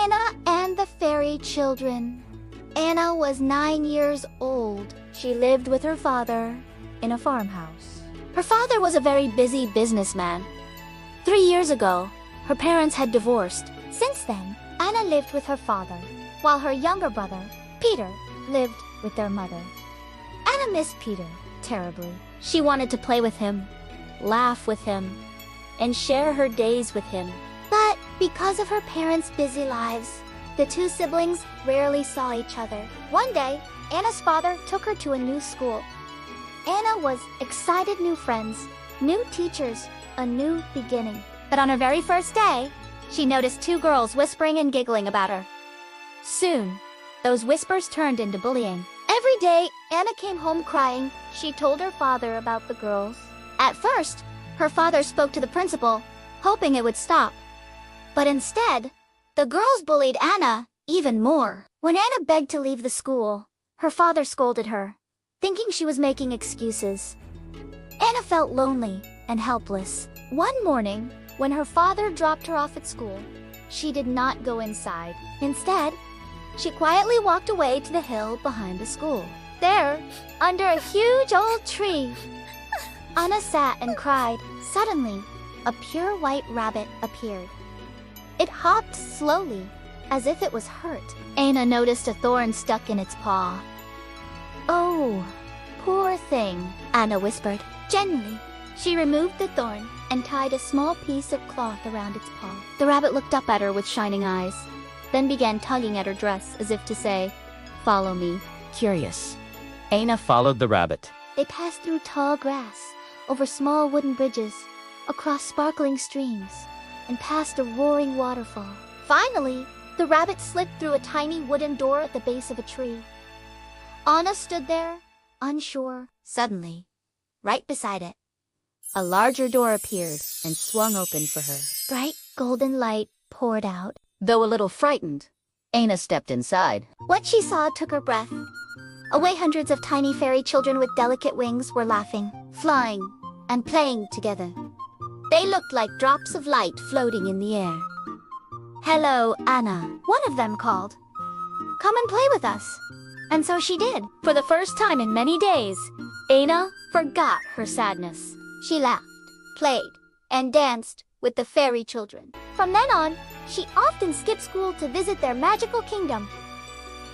Anna and the Fairy Children. Anna was 9 years old. She lived with her father in a farmhouse. Her father was a very busy businessman. 3 years ago, her parents had divorced. Since then, Anna lived with her father, while her younger brother, Peter, lived with their mother. Anna missed Peter terribly. She wanted to play with him, laugh with him, and share her days with him. But because of her parents' busy lives, the two siblings rarely saw each other. One day, Anna's father took her to a new school. Anna was excited, new friends, new teachers, a new beginning. But on her very first day, she noticed two girls whispering and giggling about her. Soon, those whispers turned into bullying. Every day, Anna came home crying. She told her father about the girls. At first, her father spoke to the principal, hoping it would stop. But instead, the girls bullied Anna even more. When Anna begged to leave the school, her father scolded her, thinking she was making excuses. Anna felt lonely and helpless. One morning, when her father dropped her off at school, she did not go inside. Instead, she quietly walked away to the hill behind the school. There, under a huge old tree, Anna sat and cried. Suddenly, a pure white rabbit appeared. It hopped slowly, as if it was hurt. Anna noticed a thorn stuck in its paw. "Oh, poor thing," Anna whispered. Gently, she removed the thorn and tied a small piece of cloth around its paw. The rabbit looked up at her with shining eyes, then began tugging at her dress as if to say, "Follow me." Curious, Anna followed the rabbit. They passed through tall grass, over small wooden bridges, across sparkling streams, and past a roaring waterfall. Finally, the rabbit slipped through a tiny wooden door at the base of a tree. Anna stood there, unsure. Suddenly, right beside it, a larger door appeared and swung open for her. Bright golden light poured out. Though a little frightened, Anna stepped inside. What she saw took her breath. Away, hundreds of tiny fairy children with delicate wings were laughing, flying, and playing together. They looked like drops of light floating in the air. "Hello, Anna," one of them called. "Come and play with us." And so she did. For the first time in many days, Anna forgot her sadness. She laughed, played, and danced with the fairy children. From then on, she often skipped school to visit their magical kingdom.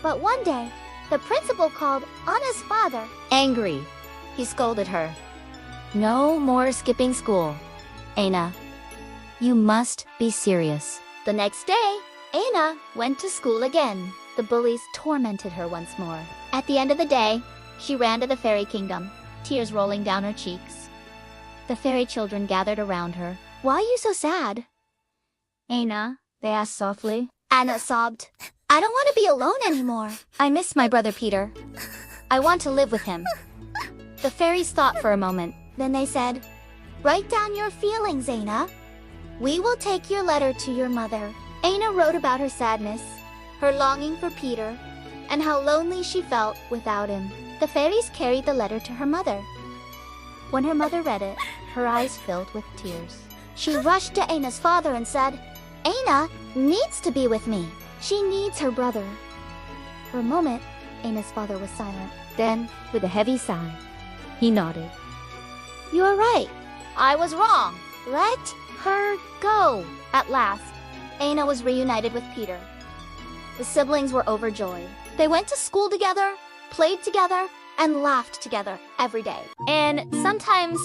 But one day, the principal called Anna's father. Angry, he scolded her. "No more skipping school, Anna. You must be serious." The next day, Anna went to school again. The bullies tormented her once more. At the end of the day, she ran to the fairy kingdom, tears rolling down her cheeks. The fairy children gathered around her. "Why are you so sad, Anna?" they asked softly. Anna sobbed. "I don't want to be alone anymore. I miss my brother Peter. I want to live with him." The fairies thought for a moment. Then they said, "Write down your feelings, Anna. We will take your letter to your mother." Anna wrote about her sadness, her longing for Peter, and how lonely she felt without him. The fairies carried the letter to her mother. When her mother read it, her eyes filled with tears. She rushed to Anna's father and said, "Anna needs to be with me. She needs her brother." For a moment, Anna's father was silent. Then, with a heavy sigh, he nodded. "You are right. I was wrong. Let her go." At last, Anna was reunited with Peter. The siblings were overjoyed. They went to school together, played together, and laughed together every day. And sometimes,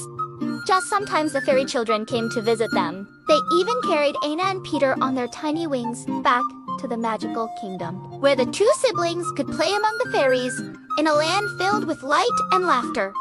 just sometimes, the fairy children came to visit them. They even carried Anna and Peter on their tiny wings back to the magical kingdom, where the two siblings could play among the fairies in a land filled with light and laughter.